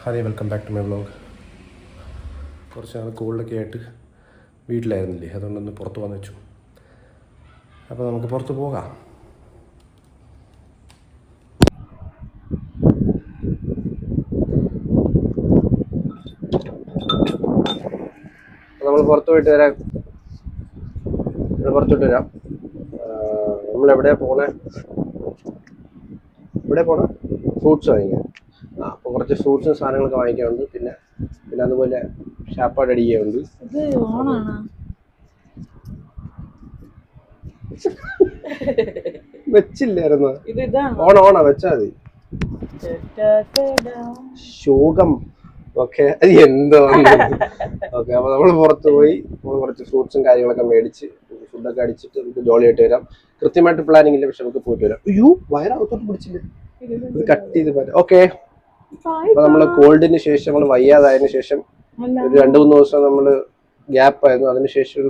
Hi welcome back to my vlog. കുറച്ച് നാൾ കോൾഡൊക്കെ ആയിട്ട് വീട്ടിലായിരുന്നില്ലേ, അതുകൊണ്ടൊന്ന് പുറത്ത് വന്ന് വെച്ചു. അപ്പോൾ നമുക്ക് പുറത്ത് പോകാം. നമ്മൾ പുറത്ത് പോയിട്ട് വരാം. പുറത്തോട്ട് വരാം. നമ്മളെവിടെയാണ് പോണേ? ഫ്രൂട്ട്സ് വാങ്ങിക്കാൻ. അപ്പോൾ കുറച്ച് ഫ്രൂട്ട്സും സാധനങ്ങളൊക്കെ വാങ്ങിക്കാനുണ്ട്. പിന്നെ അതുപോലെ ഷാപ്പാട് അടിക്കാനുണ്ട്. വെച്ചില്ലായിരുന്നു. ഓണാ വെച്ചാ മതി. ശോകം. ഓക്കെ, എന്തോ ഓക്കെ. അപ്പൊ നമ്മൾ പുറത്ത് പോയി കുറച്ച് ഫ്രൂട്ട്സും കാര്യങ്ങളൊക്കെ മേടിച്ച് ഫുഡൊക്കെ അടിച്ചിട്ട് നമുക്ക് ജോളിയായിട്ട് വരാം. കൃത്യമായിട്ട് പ്ലാനിങ് ഇല്ല, പക്ഷെ നമുക്ക് പോയിട്ട് വരാം. അയ്യോ, വയറകത്തോട്ട് പിടിച്ചില്ല, ഇത് കട്ട് ചെയ്ത് പറ്റാം. ഓക്കെ. അപ്പൊ നമ്മള് കോൾഡിന് ശേഷം, നമ്മൾ വയ്യാതായതിനു ശേഷം ഒരു 2-3 ദിവസം നമ്മള് ഗ്യാപ്പ് ആയിരുന്നു. അതിനുശേഷം ഒരു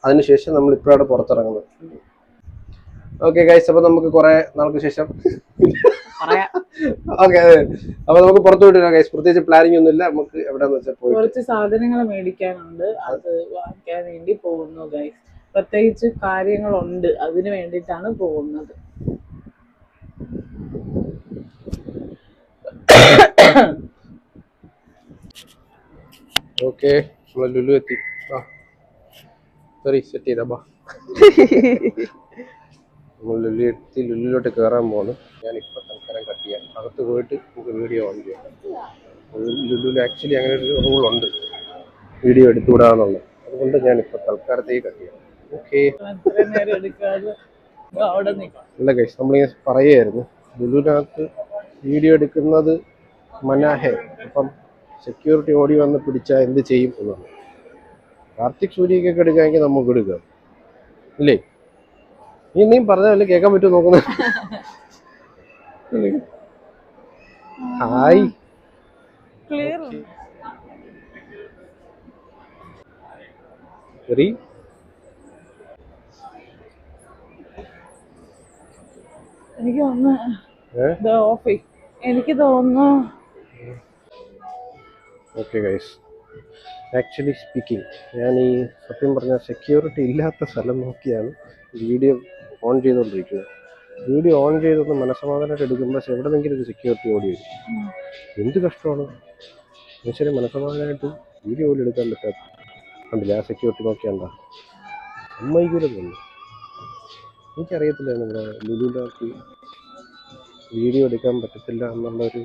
അതിനുശേഷം നമ്മൾ ഇപ്പോഴാണ് പുറത്തിറങ്ങുന്നത്. ഓക്കെ ഗൈസ്, അപ്പൊ നമുക്ക് കുറെ നാൾക്ക് ശേഷം ഓക്കെ, അപ്പൊ നമുക്ക് പുറത്തു വിട്ടില്ല ഗൈസ്. പ്രത്യേകിച്ച് പ്ലാനിങ് ഒന്നും ഇല്ല. നമുക്ക് എവിടെയാന്ന് വെച്ചാൽ പോയി കുറച്ച് സാധനങ്ങൾ മേടിക്കാനുണ്ട്, അത് വാങ്ങിക്കാൻ വേണ്ടി പോകുന്നു ഗൈസ്. പ്രത്യേകിച്ച് കാര്യങ്ങളുണ്ട്, അതിന് വേണ്ടിയിട്ടാണ് പോകുന്നത്. ഓക്കെ, നമ്മളെ ലുലു എത്തി. സോറി, സെറ്റ് ചെയ്താ ബാ. നമ്മൾ ലുലു എത്തി, ലുലുലോട്ട് കയറാൻ പോകുന്നു. ഞാനിപ്പോൾ തൽക്കാലം കട്ട് ചെയ്യാം. അകത്ത് പോയിട്ട് നമുക്ക് വീഡിയോ ഓൺ ചെയ്യാം. ലുലുവിൽ ആക്ച്വലി അങ്ങനെ ഒരു റൂളുണ്ട്, വീഡിയോ എടുത്തുവിടാന്നുള്ളത്. അതുകൊണ്ട് ഞാനിപ്പോൾ തൽക്കാലത്തേക്ക് കട്ട് ചെയ്യാം. ഓക്കെ. അല്ല ഗൈസ്, നമ്മളിങ്ങനെ പറയുമായിരുന്നു, ലുലുവിനകത്ത് വീഡിയോ എടുക്കുന്നത് മനാഹേ. അപ്പം സെക്യൂരിറ്റി ഓടി വന്ന് പിടിച്ചാൽ എന്ത് ചെയ്യും എന്നാണ്. കാർത്തിക് സൂര്യക്കൊക്കെ എടുക്കാമെങ്കിൽ നമുക്ക് എടുക്കാം, ഇല്ലേ? നീ പറഞ്ഞല്ലേ കേൾക്കാൻ പറ്റുമോ നോക്കുന്നത്? ഹായ്. എനിക്ക് തോന്നുന്നു. ഓക്കെ ഗൈസ്, ആക്ച്വലി സ്പീക്കിംഗ്, ഞാൻ ഈ സത്യം പറഞ്ഞാൽ സെക്യൂരിറ്റി ഇല്ലാത്ത സ്ഥലം നോക്കിയാണ് വീഡിയോ ഓൺ ചെയ്തുകൊണ്ടിരിക്കുന്നത്. വീഡിയോ ഓൺ ചെയ്തൊന്ന് മനസ്സമാധാനമായിട്ട് എടുക്കുമ്പോൾ എവിടെന്നെങ്കിലും ഒരു സെക്യൂരിറ്റി ഓടി വരും. എന്ത് കഷ്ടമാണ് മനുഷ്യരെ മനസ്സമാധാനമായിട്ട് വീഡിയോ പോലും എടുക്കാൻ പറ്റാത്ത. കണ്ടില്ല, ആ സെക്യൂരിറ്റി നോക്കിയാണ്ടാ അമ്മയ്ക്കൂടെ തോന്നുന്നു. എനിക്കറിയത്തില്ല നമ്മുടെ ലുലുവിനകത്ത് വീഡിയോ എടുക്കാൻ പറ്റത്തില്ല എന്നുള്ളൊരു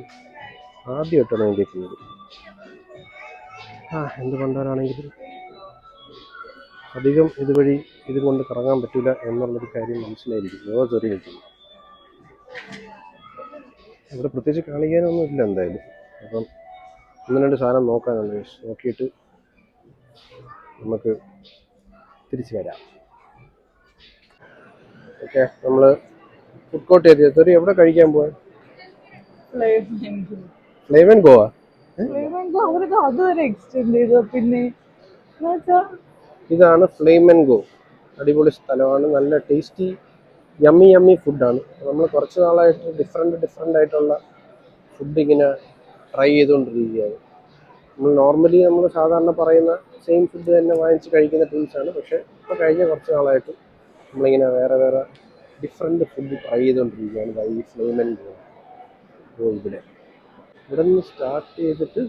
ആദ്യമായിട്ടാണ് ഞാൻ കേൾക്കുന്നത്. എന്ത് കൊണ്ടാണെങ്കിലും അധികം ഇതുവഴി ഇതുകൊണ്ട് കറങ്ങാൻ പറ്റില്ല എന്നുള്ളൊരു കാര്യം മനസ്സിലായിരിക്കും. ചെറിയ ഇവിടെ പ്രത്യേകിച്ച് കാണിക്കാനൊന്നും ഇല്ല എന്തായാലും. അപ്പം 1-2 സാധനം നോക്കാനുണ്ട്. നോക്കിയിട്ട് നമുക്ക് തിരിച്ചു വരാം. ഓക്കെ, നമ്മൾ ഫുഡ് കോർട്ട് എത്തിയത്. എവിടെ കഴിക്കാൻ പോവാൻ? ഫ്ലേവ് ആൻഡ് ഗോ. പിന്നെ ഇതാണ് ഫ്ലെയിം ആൻഡ് ഗോ. അടിപൊളി സ്ഥലമാണ്, നല്ല ടേസ്റ്റി യമ്മി ഫുഡാണ്. നമ്മൾ കുറച്ച് നാളായിട്ട് ഡിഫറെൻ്റ് ആയിട്ടുള്ള ഫുഡ് ഇങ്ങനെ ട്രൈ ചെയ്തുകൊണ്ടിരിക്കുകയാണ്. നമ്മൾ സാധാരണ പറയുന്ന സെയിം ഫുഡ് തന്നെ വാങ്ങിച്ച് കഴിക്കുന്ന ടീംസാണ്. പക്ഷേ ഇപ്പോൾ കഴിഞ്ഞ കുറച്ച് നാളായിട്ട് നമ്മളിങ്ങനെ വേറെ ഡിഫറെൻറ്റ് ഫുഡ് ട്രൈ ചെയ്തുകൊണ്ടിരിക്കുകയാണ്. ഈ ഫ്ലെയിം ആൻഡ് ഗോ ഇവിടെ നിന്ന് സ്റ്റാർട്ട് ചെയ്തിട്ട്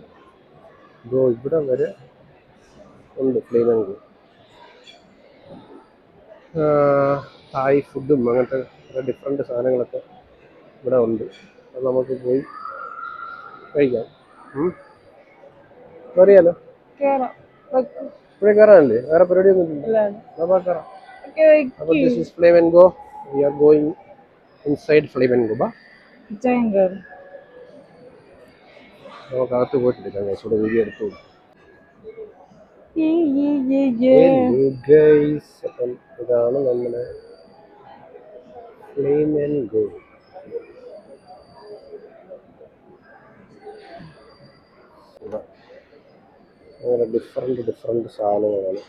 ഇവിടെ വരെ ഉണ്ട് ഫ്ലെയിം ആൻഡ് ഗോ. തായ് ഫുഡും അങ്ങനത്തെ ഡിഫറെൻറ്റ് സാധനങ്ങളൊക്കെ ഇവിടെ ഉണ്ട്. അത് നമുക്ക് പോയി കഴിക്കാം. അറിയാലോ, ഇവിടെ കയറാനല്ലേ, വേറെ പരിപാടിയൊന്നും ഇല്ല. കയറാം. അപ്പോൾ this is flame and go. We are going inside flame and go. നമുക്ക് അകത്ത് പോയിട്ടില്ല, ഇവിടെ വീഡിയോ എടുത്തു. അപ്പം ഇതാണ് നമ്മുടെ ഫ്ലെയിം ആൻഡ് ഗോ. അങ്ങനെ ഡിഫറെൻറ്റ് സാധനങ്ങളാണ്.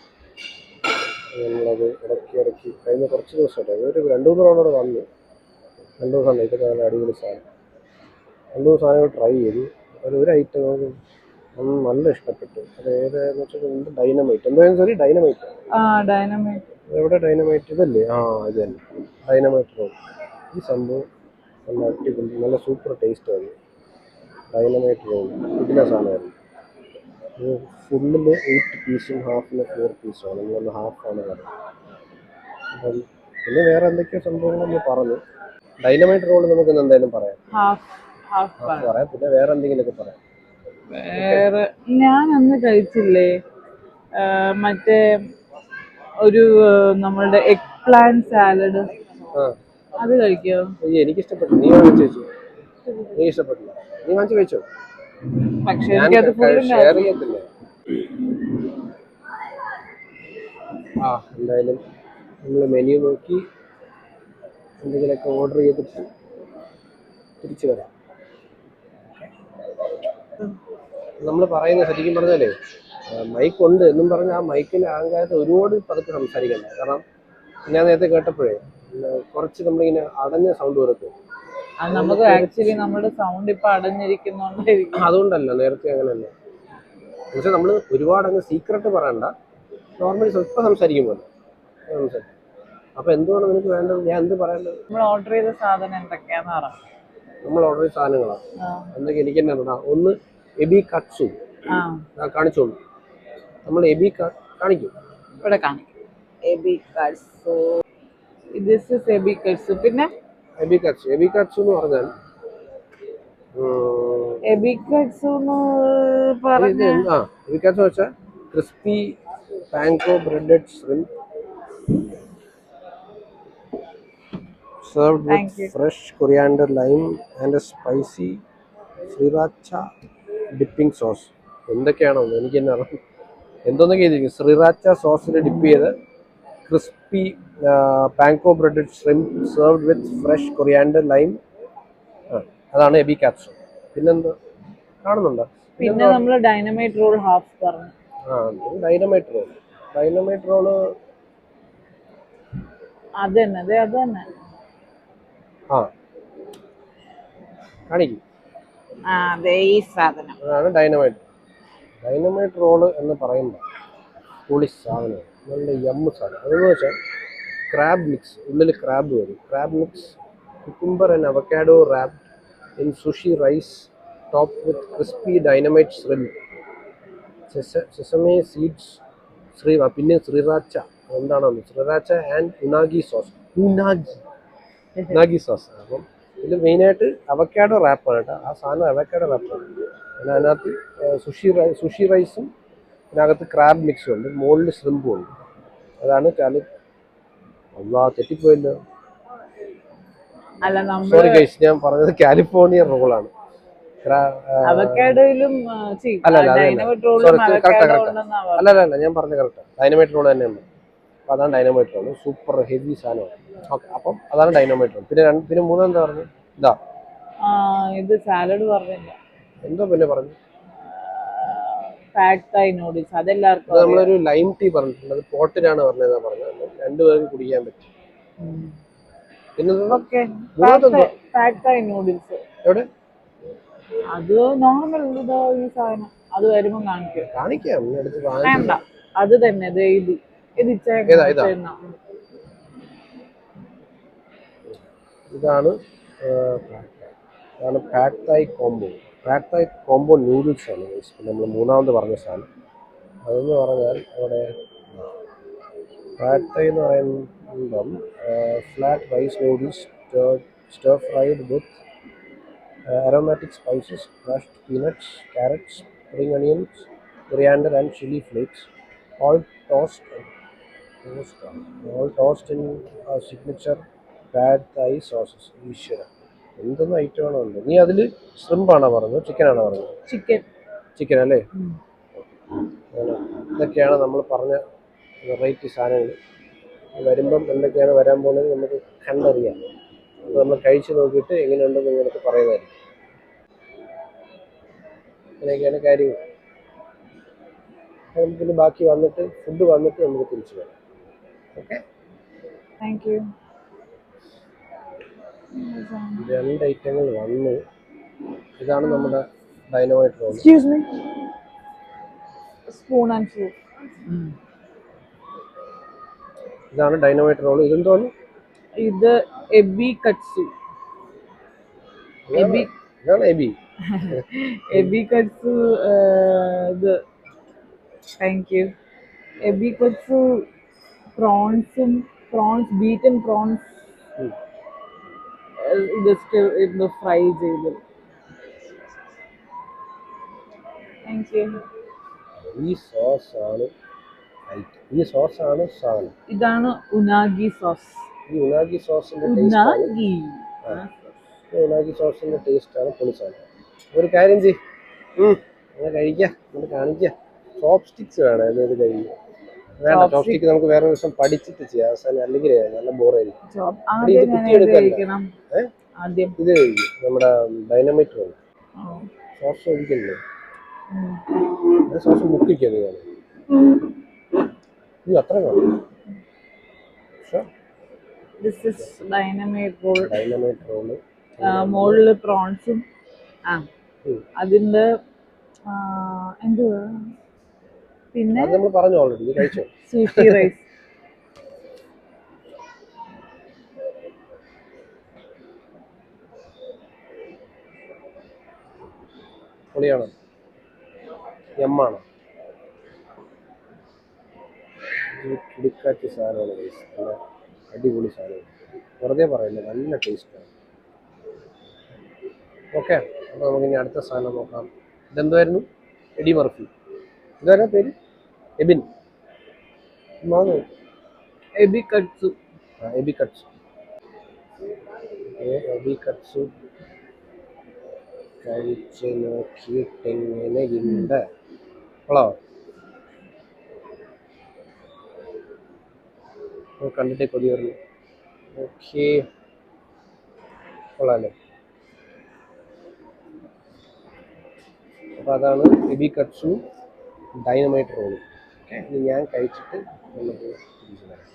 നമ്മളത് ഇടയ്ക്ക് കഴിഞ്ഞ കുറച്ച് ദിവസമായിട്ട് ഒരു 2-3 തവണ വന്നു. 2 ദിവസം ഇതൊക്കെ നല്ല അടിപൊളി സാധനം. 2 സാധനങ്ങൾ ട്രൈ ചെയ്തു. ഒരു ഐറ്റം നമുക്ക് നല്ല ഇഷ്ടപ്പെട്ടു. അത് ഏതാന്ന് വെച്ചാൽ ഡൈനമൈറ്റ് എന്തായാലും ശരി, ഡൈനമൈറ്റ്. ഡൈനമൈറ്റ്. എവിടെ ഡൈനമൈറ്റ്? ഇതല്ലേ? ഇത് തന്നെ ഡൈനമൈറ്റ് റോൾ. ഈ സംഭവം നല്ല അടിപൊളി, നല്ല സൂപ്പർ ടേസ്റ്റ് ആണ്. ഡൈനമൈറ്റ് റോൾ ഇതിൻ്റെ സാധനമായിരുന്നു. ഇത് ഫുള്ളിൽ 8 പീസും ഹാഫിന് 4 പീസുമാണ്. നമ്മൾ ഹാഫാണ് പറഞ്ഞത്. അപ്പം പിന്നെ വേറെ എന്തൊക്കെയോ സംഭവങ്ങൾ നമ്മൾ പറഞ്ഞു. ഡൈനമൈറ്റ് റോൾ നമുക്ക് എന്തായാലും പറയാം. ഹാഫ് പറയാം. പിന്നെ വേറെ എന്തെങ്കിലുമൊക്കെ പറയാം. വേറെ ഞാൻ അന്ന് കഴിച്ചില്ലേ മറ്റേ ഒരു നമ്മളുടെ എഗ് പ്ലാൻ സാലഡ്, അത് കഴിക്കോ? എനിക്കിഷ്ടപ്പെട്ടു. നീ വാങ്ങിച്ചു വെച്ചു? നീ ഇഷ്ടപ്പെട്ടില്ല? നീ വാങ്ങിച്ചു കഴിച്ചോ? പക്ഷെ ഞാൻ എനിക്കത് ഷെയർ ചെയ്യത്തില്ല. എന്തായാലും നമ്മൾ മെനു നോക്കി എന്തെങ്കിലുമൊക്കെ ഓർഡർ ചെയ്തിട്ട് തിരിച്ചു വരാം. നമ്മൾ പറയുന്നത് ശരിക്കും പറഞ്ഞാലേ മൈക്ക് ഉണ്ട് എന്നും പറഞ്ഞ് ആ മൈക്കിൽ ആകാതെ ഒരുപാട് പതുക്കെ സംസാരിക്കണ്ട. കാരണം ഞാൻ നേരത്തെ കേട്ടപ്പോഴേ കുറച്ച് നമ്മളിങ്ങനെ അടഞ്ഞ സൗണ്ട് വരത്തും. നമുക്ക് ആക്ച്വലി നമ്മുടെ സൗണ്ട് ഇപ്പൊ അടഞ്ഞിരിക്കുന്നോണ്ടായിരിക്കും. അതുകൊണ്ടല്ല, നേരത്തെ അങ്ങനെയല്ല. പക്ഷെ നമ്മൾ ഒരുപാട് അങ്ങ് സീക്രട്ട് പറയണ്ട, നോർമലി സ്വല്പം സംസാരിക്കുമ്പോൾ സംസാരിക്കും. അപ്പൊ എന്തുകൊണ്ട് നിനക്ക് വേണ്ടത്? ഞാൻ എന്ത് പറയേണ്ടത്? നമ്മൾ ഓർഡർ ചെയ്ത സാധനം എന്തൊക്കെയാന്ന് പറയാം. നമ്മൾ ഓർഡർ ചെയ്ത സാധനങ്ങളാണ് എന്തൊക്കെ? എനിക്ക് തന്നെ അറിയാം. ഒന്ന് എബി കട്സു കാണിച്ചോളൂ. നമ്മൾ എബി കാണിക്കും, ഇവിടെ കാണിക്കും. Ebi katsu, this is ebi katsu. പിന്നെ എബി കട്സു എന്ന് പറഞ്ഞാൽ എബി കട്സു എന്ന് പറഞ്ഞാൽ എബി കട്സു വെച്ചാൽ crispy panko breaded shrimp served with fresh coriander, lime and a spicy sriracha dipping sauce. എന്തൊക്കെയാണോ എനിക്ക് തന്നെ അറിയാം. എന്തോന്നൊക്കെ ചെയ്തിരിക്കും. ശ്രീറാച്ച സോസിൽ ഡിപ്പ് ചെയ്ത് crispy panko breaded shrimp served with fresh coriander lime. അതാണ് എബി കാപ്സു. പിന്നെന്താ കാണുന്നുണ്ടോ? പിന്നെ നമ്മൾ ഡൈനമൈറ്റ് റോൾ ഹാഫ് പറഞ്ഞു. ഡൈനമൈറ്റ് റോള് അത് തന്നെ കാണിക്കും. ഈ സാധനം അതാണ് ഡൈനമൈറ്റ് റോള് എന്ന് പറയുമ്പോൾ പൊളി സാധനം, നല്ല യമ്മ് സാധനം. അതെന്ന് വെച്ചാൽ ക്രാബ് മിക്സ്, ഉള്ളിൽ ക്രാബ് വരും. Crab mix, cucumber and avocado wrapped in sushi rice top with crispy dynamite shrimp, sesame seeds, പിന്നെ ശ്രീറാച്ച. എന്താണോ ശ്രീറാച്ച ആൻഡ് ഉനാഗി സോസ്. അപ്പം ഇതിൽ മെയിനായിട്ട് അവക്കാഡോ റാപ്പാണ് കേട്ടോ. ആ സാധനം അവക്കാഡോ റാപ്പാണ്. പിന്നെ അതിനകത്ത് സുഷി റൈസും ഇതിനകത്ത് ക്രാബ് മിക്സും ഉണ്ട്, മുകളിൽ ഷ്രിമ്പും ഉണ്ട്. അതാണ് തെറ്റിപ്പോയല്ലോ. സോറി ഗൈസ്, ഞാൻ പറഞ്ഞത് കാലിഫോർണിയ റോളാണ്. അല്ല ഞാൻ പറഞ്ഞ കറക്റ്റാണ്. ഡൈനമൈറ്റ് റോൾ തന്നെയാണ്. അപ്പം അതാണ് ഡൈനമൈറ്റ് റോൾ. സൂപ്പർ ഹെവി സാധനമാണ്. ഓക്കെ, അപ്പം അതാണ് ഡൈനമൈറ്റ് റോൾ. പിന്നെ മൂന്നാം എന്താ പറഞ്ഞു? ഇത് സാലഡ് പറഞ്ഞില്ല. എന്തോ പിന്നെ പറഞ്ഞു? Pad thai noodles. അതെല്ലാവർക്കും നമ്മളൊരു ലൈം ടീ പറഞ്ഞിട്ടുണ്ട്. അത് പോട്ടിലാണ് പറഞ്ഞത്. 2 പേർക്ക് കുടിക്കാൻ പറ്റും. പിന്നെ പാഡ് തൈ നൂഡിൽസ് എവിടെ? അത് നോർമൽ ഈ സാധനം. അത് വരുമ്പോ കാണിക്കാം. വേണ്ട, അത് തന്നെ. ഇതാണ് pad Thai combo. Pad Thai combo noodles ആണ് നമ്മൾ മൂന്നാമത് പറഞ്ഞ സാധനം. അതെന്ന് പറഞ്ഞാൽ അവിടെ പാഡ് തായ് എന്ന് പറയുമ്പം flat rice noodles stir fried with aromatic spices, crushed peanuts, carrots, spring onions, coriander and chili flakes, all tossed in signature pad thai sauces. ഈശ്വര, എന്തൊന്നും ഐറ്റമാണോ ഉണ്ട്. നീ അതിൽ ഷ്രിമ്പാണോ പറഞ്ഞത്? ചിക്കനാണോ പറഞ്ഞത്? ചിക്കൻ അല്ലേ? ഇതൊക്കെയാണ് നമ്മൾ പറഞ്ഞ വെറൈറ്റി സാധനങ്ങൾ. വരുമ്പം എന്തൊക്കെയാണ് വരാൻ പോകുന്നത് നമുക്ക് കണ്ടറിയാം. അത് നമ്മൾ കഴിച്ച് നോക്കിയിട്ട് എങ്ങനെയുണ്ടെന്ന് നിങ്ങൾക്ക് പറയുന്നതായിരിക്കും. അങ്ങനെയൊക്കെയാണ് കാര്യങ്ങൾ. നമുക്കിന് ബാക്കി ഫുഡ് വന്നിട്ട് നമുക്ക് തിരിച്ചു വരാം. Okay, thank you. 2 ഐറ്റങ്ങൾ വന്നു. ഇതാണ് നമ്മുടെ dynamite roll. Excuse me, spoon and fork. ഇതാണ് ഡൈനമൈറ്റ് റോൾ. ഇതെന്തോന്ന്? ഇത് എബി കട്സു. എബി ഇതാണ് എബി. Ebi katsu. ഇത് thank you. Ebi katsu prawns beaten prawns just ഇത് ഫ്രൈ ചെയ്ത്. Thank you. ഈ സോസാണ് സാധനം. ഇതാണ് ഉനാഗി സോസ്. ഈ ഉനാഗി സോസിന്റെ ടേസ്റ്റ് ആണ്. ഉനാഗി ഉനാഗി സോസിന്റെ ടേസ്റ്റ് ആണ് പൊളി സാധനം. ഒരു കാര്യം ചെയ്യ്, അങ്ങനെ കഴിക്കാം, നമുക്ക് കാണിക്കാം. ചോപ്പ് സ്റ്റിക്സ് വേണം ഇത് കഴിക്കുക. വേണ്ട, ചോപ്പ് സ്റ്റിക്ക് നമുക്ക് വേറെ ദിവസം പഠിച്ചിട്ട് ചെയ്യാം. അവസാനം അല്ലെങ്കിൽ നല്ല ബോറായിരിക്കും. ഇത് കുത്തിയെടുക്കണം. ഇത് കഴിക്കും നമ്മുടെ ഡൈനമൈറ്റ് റോൾ. സോസ് ഒഴിക്കല്ലേ, സോസ് മുക്കിക്കുന്നത് ഞാൻ. ഇത് അത്ര വേണം. Dynamite role. ഡൈനമൈറ്റ് റോള് മുകളില് പ്രോൺസും അതിന്റെ എന്തുവാ പിന്നെ നമ്മൾ പറഞ്ഞു ഓൾറെഡി. കഴിച്ചോ? Sushi rice. പൊളിയാണോ? എമ്മാണ്. കിടുക്കാച്ച സാധനമാണ് ഗൈസ്. നല്ല അടിപൊളി സാധനമാണ്. വെറുതെ പറയില്ല, നല്ല ടേസ്റ്റാണ്. ഓക്കെ, അപ്പോൾ നമുക്കിനി അടുത്ത സാധനം നോക്കാം. ഇതെന്തായിരുന്നു? Eddie Murphy. ഇതാരാ പേര്? Ebin. Ebi katsu. Ebi katsu. Ebi katsu കഴിച്ച് നോക്കിയിട്ട് എങ്ങനെയുണ്ട്? കൊള്ളാമോ? കണ്ടിട്ടേ കൊതി വരുന്നു. ഓക്കെ, കൊള്ളാമല്ലേ? അപ്പോൾ അതാണ് ebi katsu dynamite roll. Okay, ഇത് ഞാൻ കഴിച്ചിട്ട് നമുക്ക് തിരിച്ചു തരാം.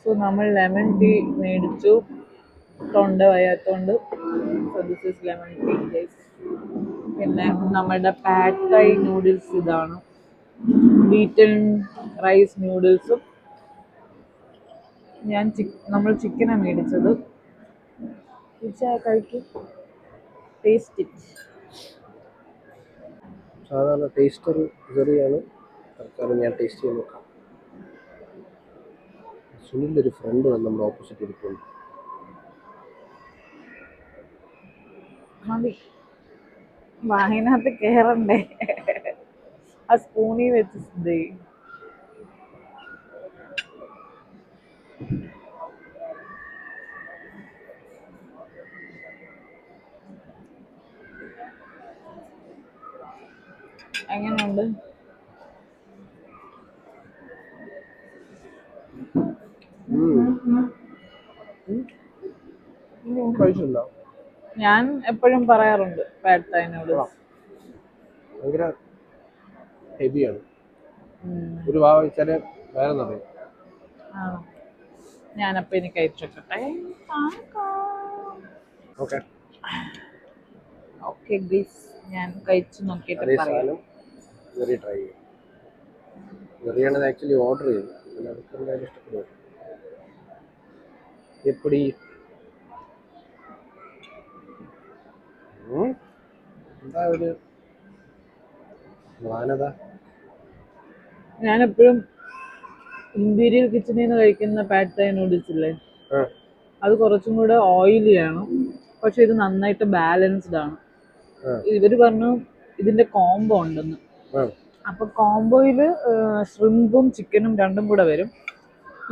സോ നമ്മൾ ലെമൺ ടീ മേടിച്ചു, തൊണ്ട വയ്യാത്തോണ്ട്. So this is lemon tea guys. പിന്നെ നമ്മുടെ പാഡ് തൈ നൂഡിൽസ് ഇതാണ്. ബീറ്റൻ റൈസ് നൂഡിൽസും. നമ്മൾ ചിക്കനാണ് മേടിച്ചത്. കഴിക്കും, ടേസ്റ്റ് ഇറ്റ്. സാധാരണ ടേസ്റ്റർ ചെറിയാണ്. തൽക്കാലം ഞാൻ ടേസ്റ്റ് ചെയ്ത് നോക്കാം. സുനിലിൻ്റെ ഒരു ഫ്രണ്ട് വന്ന് നമ്മുടെ ഓപ്പോസിറ്റ് ഇരിപ്പുണ്ട്. മതി, വാഹിനകത്ത് കേറണ്ടേ? ആ സ്പൂണിൽ വെച്ച് സിദ്ധേ. എങ്ങനെയുണ്ട്? കഴിച്ചില്ല. ഞാൻ എപ്പോഴും പറയാറുണ്ട് പാഡ് തൈ നൂഡിൽസ് ഭയങ്കര ഹെവിയാണ്. ഒരു വാ വെച്ചാല് വേറെ നിറയും. ആണോ? ഞാനപ്പോ എനിക്ക് കഴിച്ചോട്ടെ. ഓക്കെ ഓക്കെ ഗൈസ്, ഞാൻ കഴിച്ചു നോക്കിയിട്ട് പറയാം. വെറി ട്രൈ ചെയ്യും. വെറിയാണ് ആക്ച്വലി ഓർഡർ ചെയ്തത്. അതൊക്കെ എന്തായാലും ഇഷ്ടപ്പെടും. എപ്പടി എന്താ ഒരു മാനത? ഞാൻ എപ്പോഴും ഇമ്പീരിയൽ കിച്ചണിൽ നിന്ന് കഴിക്കുന്ന പാഡ് തൈ നൂഡിൽസ് ഇല്ലേ, അത് കുറച്ചും കൂടെ ഓയിലിയാണ്. പക്ഷെ ഇത് നന്നായിട്ട് ബാലൻസ്ഡ് ആണ്. ഇവര് പറഞ്ഞു ഇതിന്റെ കോംബോ ഉണ്ടെന്ന്. അപ്പൊ കോംബോയില് ഷ്രിമ്പും ചിക്കനും രണ്ടും കൂടെ വരും.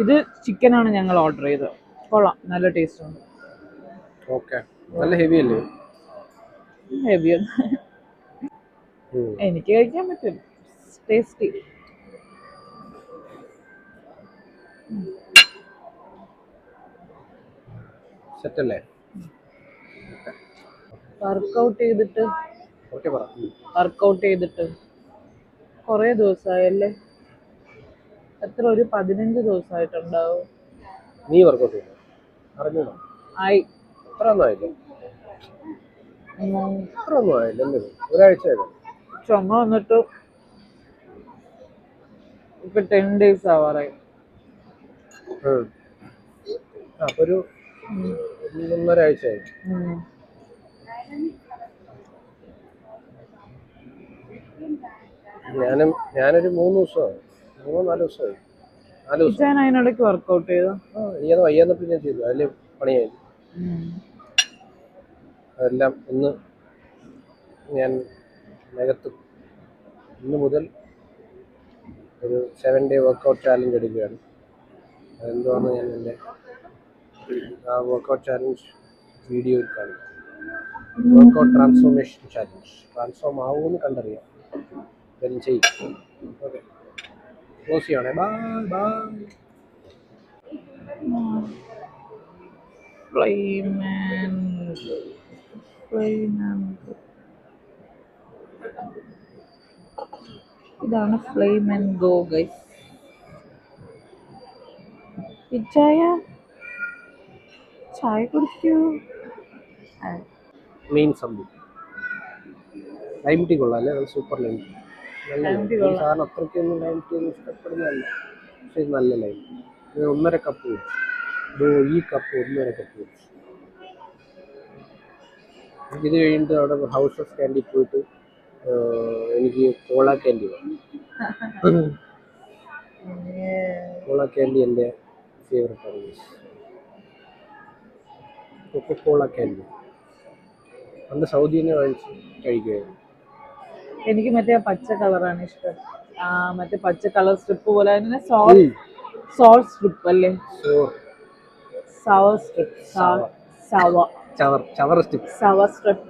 ഇത് ചിക്കനാണ് ഞങ്ങൾ ഓർഡർ ചെയ്തത്. കൊള്ളാം, നല്ല ടേസ്റ്റ് ഉണ്ട്. ഓക്കെ, നല്ല ഹെവി അല്ലേ? ഹെവിയാണ്, എനിക്ക് കഴിക്കാൻ പറ്റും. ടേസ്റ്റി. സെറ്റല്ലേ? വർക്കൗട്ട് ചെയ്തിട്ട് കുറേ ദിവസമായല്ലേ? എത്ര, ഒരു 15 ദിവസമായിട്ടുണ്ടാവും. നീ വർക്കൗട്ട് ചെയ്യണം, അറിഞ്ഞോ? ആയി. അത്ര ഒന്നും ആയില്ല, അത്ര ഒന്നും ആയില്ല അല്ലേ? ഒരാഴ്ച ആയില്ല. ചുമ വന്നിട്ട് ഇപ്പൊ 10 days ആവാറായി. അപ്പൊ ഒരു 1.5 ആഴ്ചയായി. ഞാനൊരു 3 ദിവസമായി, 3-4 ദിവസമായി, 4 ദിവസം. ഞാൻ അതിനിടയ്ക്ക് വർക്കൗട്ട് ചെയ്തു. വയ്യാന്നപ്പോൾ ഞാൻ ചെയ്തു, അതിൽ പണിയായി. അതെല്ലാം ഇന്ന് ഞാൻ നികത്തും. ഇന്ന് മുതൽ ഒരു 7 day വർക്കൗട്ട് ചാലഞ്ച് എടുക്കുകയാണ്. അതെന്തുവാണെന്ന് ഞാൻ എൻ്റെ ആ വർക്കൗട്ട് ചാലഞ്ച് വീഡിയോയിൽ കാണിക്കും. Workout transformation challenge. ട്രാൻസ്ഫോം ആവുമെന്ന് കണ്ടറിയാം, എന്തായാലും ചെയ്യും. ഓക്കെ, ക്ലോസ് ചെയ്യണേ. Bye bye. ഇതാണ് ഫ്ലെയിം ആൻഡ് ഗോ ഗൈസ്. ചായ കുടിക്കൂ. മെയിൻ സംഭവം ലൈം ടീ കൊള്ളാം അല്ലേ? Super lime tea. സാധാരണ അത്രയ്ക്കൊന്നും ലൈം ടീ ഒന്നും ഇഷ്ടപ്പെടുന്നതല്ല, പക്ഷെ ഇത് നല്ല ലൈം ടീ. ഇത് 1.5 കപ്പ് വെച്ചു. ഈ കപ്പ് 1.5 കപ്പ് വെച്ചു. ഇത് കഴിഞ്ഞിട്ട് അവിടെ ഹൗസ് ഓഫ് ക്യാൻഡി പോയിട്ട് എനിക്ക് കോള ക്യാൻഡി വേണം. കോള ക്യാൻഡി എൻ്റെ ഫേവറേറ്റ് ആണ്. കൊക്കോകോള ക്യാൻഡി പണ്ട് സൗദിയിൽ നിന്ന് വാങ്ങിച്ച് കഴിക്കുകയായിരുന്നു. എനിക്ക് മറ്റേ പച്ച കളറാണ് ഇഷ്ടം. മറ്റേ പച്ച കളർ സ്ട്രിപ്പ് പോലെ തന്നെ സോൾ സ്ട്രിപ്പ് അല്ലേ? Sour strip. ചവർ strip. Sour strip.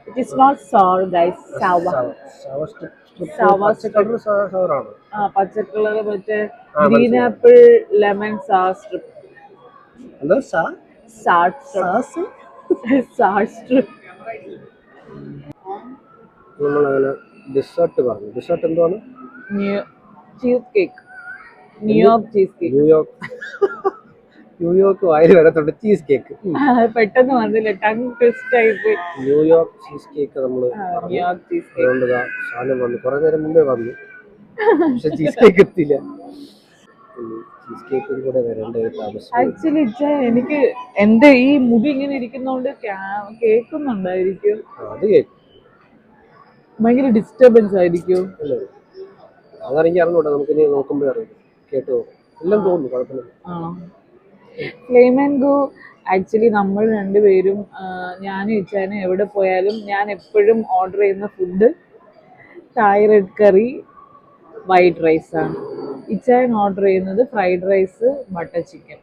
It is not sour guys. Sour strip. സവറാണ്. പച്ച കളർ മറ്റേ green apple lemon sour strip. എന്താ നമ്മളങ്ങനെ ഡെസേർട്ട് പറഞ്ഞു. ഡെസേർട്ട് എന്താണ്? Cheesecake. New York cheesecake. New York വായിൽ വരത്തുണ്ട്. ചീസ് കേക്ക് പെട്ടെന്ന് വന്നില്ല, ടങ് ട്വിസ്റ്റ് ആയി പോയി. ന്യൂയോർക്ക് ചീസ് കേക്ക് നമ്മള് അതുകൊണ്ട് സാധനം വന്നു, കുറെ നേരം മുമ്പേ വന്നു, പക്ഷെ ചീസ് കേക്ക് എത്തില്ല. ചീസ് കേക്കും കൂടെ വരേണ്ട ഒരു താമസം. ആക്ച്വലി എനിക്ക് എന്റെ ഈ മുടി ഇങ്ങനെ ഇരിക്കുന്നോണ്ട് കേൾക്കുന്നുണ്ടായിരിക്കും. അത് കേൾക്കും, ഭയങ്കര ഡിസ്റ്റർബൻസ് ആയിരിക്കും. അതെനിക്ക് അറിഞ്ഞൂടാ, നമുക്കിനി നോക്കുമ്പോ അറിയാം, കേട്ടോ എല്ലാം തോന്നുന്നു, കുഴപ്പമില്ല. ഫ്ലെയിം ആൻഡ് ഗോ ആക്ച്വലി നമ്മൾ രണ്ടുപേരും, ഞാനും ഇച്ചാനും എവിടെ പോയാലും ഞാൻ എപ്പോഴും ഓർഡർ ചെയ്യുന്ന ഫുഡ് തായ് റെഡ് കറി, വൈറ്റ് റൈസാണ്. ഇച്ചാൻ ഓർഡർ ചെയ്യുന്നത് ഫ്രൈഡ് റൈസ്, ബട്ടർ ചിക്കൻ.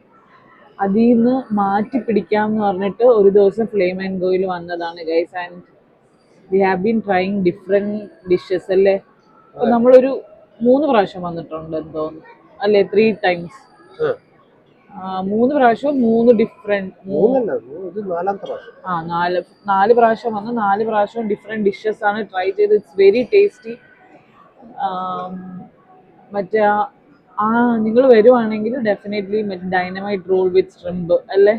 അതിൽ നിന്ന് മാറ്റി പിടിക്കാമെന്ന് പറഞ്ഞിട്ട് ഒരു ദിവസം ഫ്ലെയിം ആൻഡ് ഗോയിൽ വന്നതാണ് guys. And we have been trying different dishes അല്ലേ? അപ്പം നമ്മളൊരു 3 പ്രാവശ്യം വന്നിട്ടുണ്ട് എന്തോന്ന് അല്ലേ? 3 times. 3 പ്രാവശ്യം 3 ഡിഫറെൻറ്റ് 4 പ്രാവശ്യം വന്ന് 4 പ്രാവശ്യം ഡിഫറെൻറ്റ് ഡിഷസ് ആണ് ട്രൈ ചെയ്ത്. It's very tasty. മറ്റേ നിങ്ങൾ വരുവാണെങ്കിൽ ഡെഫിനറ്റ്ലി മറ്റേ ഡൈനമൈറ്റ് റോൾ വിത്ത് ഷ്രിമ്പ് അല്ലേ?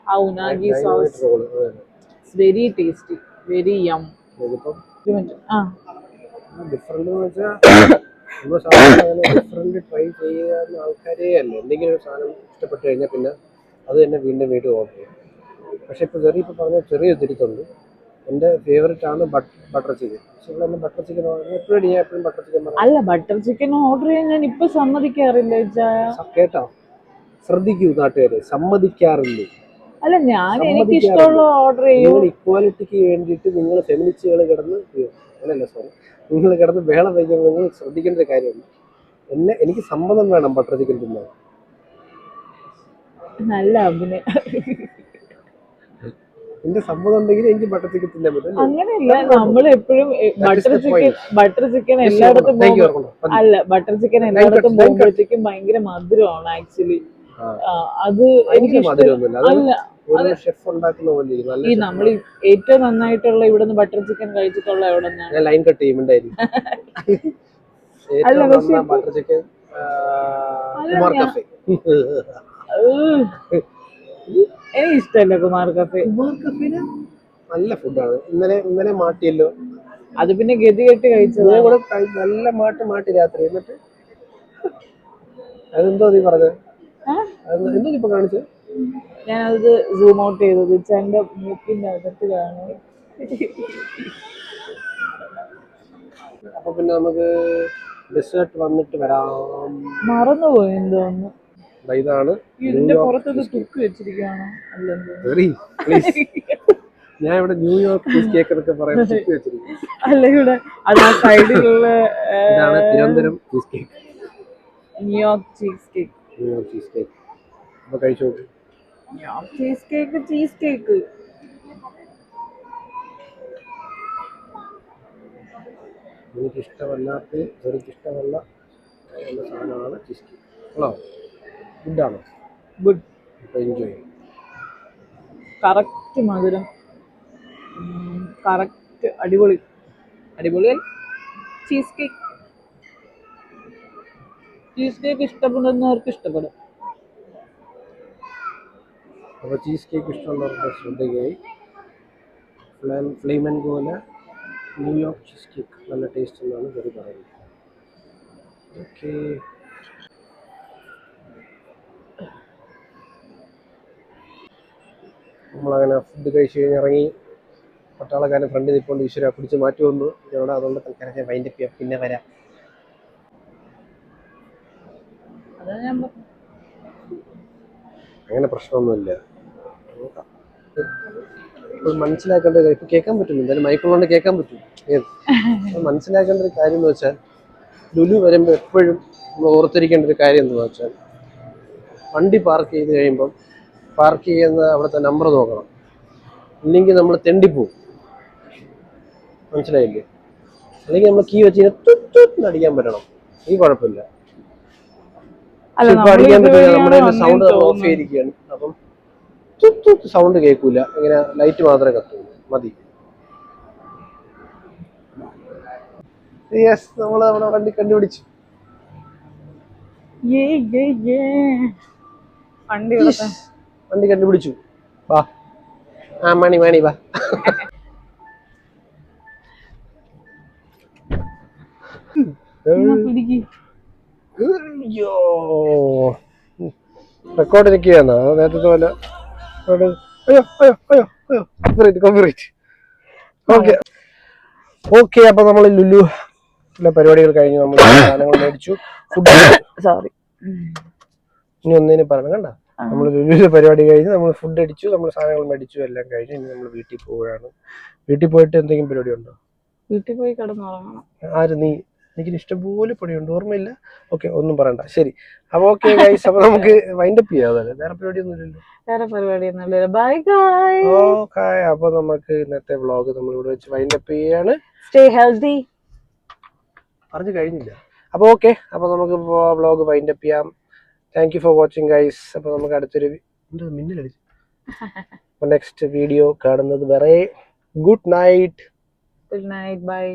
ആ unagi sauce, it's very tasty, very yum. Different try ചെയ്യാൻ ആൾക്കാരേ അല്ല. എന്തെങ്കിലും ഒരു സാധനം ഇഷ്ടപ്പെട്ട് കഴിഞ്ഞാൽ പിന്നെ അത് തന്നെ വീണ്ടും വീണ്ടും ഓർഡർ ചെയ്യും. പക്ഷെ ഇപ്പോൾ പറഞ്ഞ ചെറിയ തിരുത്തുണ്ട്. എൻ്റെ ഫേവറേറ്റ് ആണ് ബട്ടർ ചിക്കൻ. പക്ഷെ ഇവിടെ ബട്ടർ ചിക്കൻ എപ്പോഴും ഞാൻ എപ്പോഴും ബട്ടർ ചിക്കൻ അല്ല, ബട്ടർ ചിക്കൻ ഓർഡർ ചെയ്യാൻ ഞാൻ ഇപ്പൊ സമ്മതിക്കാറില്ല. കേട്ടോ, ശ്രദ്ധിക്കൂ നാട്ടുകാരെ, സമ്മതിക്കാറില്ലേ? അല്ല, ഞാൻ എനിക്ക് ഇഷ്ടമുള്ള ഓർഡർ ചെയ്യും. ഇക്വാലിറ്റിക്ക് വേണ്ടിയിട്ട് നിങ്ങൾ ഫെമിനിസ്റ്റുകൾ കിടന്ന് നിങ്ങൾ കിടന്ന് ബഹളം വയ്ക്കുമ്പോൾ നിങ്ങൾ ശ്രദ്ധിക്കേണ്ട ഒരു കാര്യമാണ്. എനിക്ക് സമ്മതം വേണം ബട്ടർ ചിക്കൻ തിന്നാൻ. നല്ല അഭിനയം. എന്റെ സമ്മതം ഉണ്ടെങ്കിൽ എനിക്ക് ബട്ടർ ചിക്കൻ തിന്നാൻ പറ്റും. അങ്ങനെയല്ല, നമ്മൾ എപ്പോഴും ബട്ടർ ചിക്കൻ എല്ലായിടത്തും അല്ല, ബട്ടർ ചിക്കൻ എല്ലായിടത്തും പോകുമ്പോഴത്തേക്കും ഭയങ്കര മധുരമാണ് ആക്ച്വലി. അത് എനിക്ക് ഈ നമ്മൾ ഏറ്റവും നന്നായിട്ടുള്ള ഇവിടുന്ന് ബട്ടർ ചിക്കൻ കഴിച്ചിട്ടുള്ള എവിടെ നിന്നാണ്? ലൈൻ കട്ട് ചെയ്യുന്നുണ്ടായിരുന്നു. ബട്ടർ ചിക്കൻ എനിക്ക് ഇഷ്ടമല്ല കുമാർ കഫേ. നല്ല ഫുഡാണ്. ഇന്നലെ മാട്ടിയല്ലോ. അത് പിന്നെ ഗതി കെട്ടി കഴിച്ചത്. ഇന്നലെ കൂടെ നല്ല മാട്ടി രാത്രി. എന്നിട്ട് അതെന്തോ നീ പറഞ്ഞത്? എന്തോ ഇപ്പൊ കാണിച്ചത്? ഞാനത് സൂം ഔട്ട് ചെയ്തത് ഇച്ചാന്റെ മൂക്കിന്റെ അകത്ത് കാണും. അപ്പൊ പിന്നെ നമുക്ക് ഡെസേർട്ട് വന്നിട്ട് വരാം. മറന്നുപോയി എന്തോന്ന്. ഇതാണ് ഇതിന്റെ പുറത്തത് തുക്ക് വെച്ചിരിക്കുകയാണോ? ഞാൻ ഇവിടെ ന്യൂയോർക്ക് ചീസ് കേക്ക് എന്നൊക്കെ പറയുന്നത് തുക്ക് വെച്ചിരിക്കുന്നു. അല്ല ഇവിടെ അത് ആ സൈഡിലുള്ള ഇതാണ് Thiruvananthapuram cheese cake. New York cheesecake. New York cheese cake അപ്പൊ കഴിച്ചു നോക്ക്. ന്യൂയോർക്ക് ചീസ് കേക്ക് എനിക്കിഷ്ടമല്ല എന്ന സാധനമാണ് ചീസ് കേക്ക്. ആണോ? ഗുഡാണോ? ഗുഡ്. അപ്പോൾ എൻജോയ്. കറക്റ്റ് മധുരം, കറക്റ്റ് അടിപൊളി ചീസ് കേക്ക് ഇഷ്ടപ്പെടുന്നവർക്ക് ഇഷ്ടപ്പെടും. അപ്പോൾ ചീസ് കേക്ക് ഇഷ്ടമുള്ളവർക്ക് ശ്രദ്ധിക്കുകയായി. ഫ്ലെയിമൻ പോലെ ന്യൂയോർക്ക് ചീസ് കേക്ക് നല്ല ടേസ്റ്റ് എന്നാണ് ജെറി പറയുന്നത്. ഓക്കെ, നമ്മളങ്ങനെ ഫുഡ് കഴിച്ച് കഴിഞ്ഞ് ഇറങ്ങി. പട്ടാളക്കാരൻ ഫ്രണ്ട് നിൽക്കൊണ്ട് ഈശ്വര പിടിച്ച് മാറ്റി വന്നു. ഇവിടെ അതുകൊണ്ട് തൽക്കാലം ഞാൻ വൈൻഡപ്പ് ചെയ്യാം, പിന്നെ വരാം. അങ്ങനെ പ്രശ്നമൊന്നുമില്ല. ഇപ്പോൾ മനസ്സിലാക്കേണ്ടത്, ഇപ്പം കേൾക്കാൻ പറ്റുന്നു, എന്തായാലും മൈക്കുള്ളതുകൊണ്ട് കേൾക്കാൻ പറ്റും. മനസ്സിലാക്കേണ്ട ഒരു കാര്യം എന്ന് വെച്ചാൽ, ലുലു വരുമ്പോൾ എപ്പോഴും നമ്മൾ ഓർത്തിരിക്കേണ്ട ഒരു കാര്യം എന്താണെന്ന് വെച്ചാൽ, വണ്ടി പാർക്ക് ചെയ്ത് കഴിയുമ്പം പാർക്ക് ചെയ്യുന്ന അവിടുത്തെ നമ്പർ നോക്കണം. ഇല്ലെങ്കിൽ നമ്മൾ തെണ്ടിപ്പോവും. മനസ്സിലായില്ലേ? അല്ലെങ്കിൽ നമ്മൾ കീ വെച്ച് തുന്ന് അടിക്കാൻ പറ്റണം. ഈ കുഴപ്പമില്ല. ഇപ്പൊ അടിക്കാൻ പറ്റില്ല, നമ്മുടെ സൗണ്ട് ഓഫ് ചെയ്തിരിക്കുകയാണ്. അപ്പം സൗണ്ട് കേൾക്കൂല, ഇങ്ങനെ ലൈറ്റ് മാത്രമേ കത്തുള്ളൂ, മതി. യെസ്, നമ്മൾ നമ്മുടെ വണ്ടി കണ്ടുപിടിച്ചു. വണ്ടി കണ്ടുപിടിച്ചു. വാ, ആ മണി വാ. റെക്കോർഡ് ഇരിക്കുകയാണോ നേരത്തെ പോലെ? ഓക്കെ, അപ്പൊ നമ്മൾ ലുലുവിലെ പരിപാടികൾ കഴിഞ്ഞു. നമ്മൾ സാധനങ്ങൾ മേടിച്ചു. സോറി, ഇനി ഒന്നിനും പറയണം, കണ്ട. നമ്മൾ ലുലുവിലെ പരിപാടി കഴിഞ്ഞ് നമ്മൾ ഫുഡ് അടിച്ചു, നമ്മൾ സാധനങ്ങൾ മേടിച്ചു, എല്ലാം കഴിഞ്ഞ് ഇനി നമ്മൾ വീട്ടിൽ പോവുകയാണ്. വീട്ടിൽ പോയിട്ട് എന്തെങ്കിലും പരിപാടി ഉണ്ടോ? വീട്ടിൽ പോയി കിടന്നുറങ്ങണം. ആര്? നീ? എനിക്ക് ഇഷ്ടംപോലെ പണിയുണ്ട്, ഓർമ്മയില്ല. ഓക്കെ, ഒന്നും പറയണ്ട, ശരി. അപ്പൊ ഓക്കെ ഗൈസ്, അപ്പൊ നമുക്ക് വൈൻഡപ്പ് ചെയ്യാം. വേറെ പരിപാടിയൊന്നുമില്ലല്ലോ. Bye guys. ഓക്കെ, അപ്പൊ നമുക്ക് ഇന്നത്തെ വ്ളോഗ് നമ്മൾ ഇവിടെ വെച്ച് വൈൻഡപ്പ് ചെയ്യാണ്. സ്റ്റേ ഹെൽത്തി പറഞ്ഞു കഴിഞ്ഞില്ല. അപ്പൊ ഓക്കെ, അപ്പൊ നമുക്ക് വ്ളോഗ് വൈൻഡപ്പ് ചെയ്യാം. Thank you for watching guys. അപ്പൊ നമുക്ക് അടുത്തൊരു മിന്നലടിച്ചു നെക്സ്റ്റ് വീഡിയോ കാണുന്നത് വരെ ഗുഡ് നൈറ്റ്. ബൈ.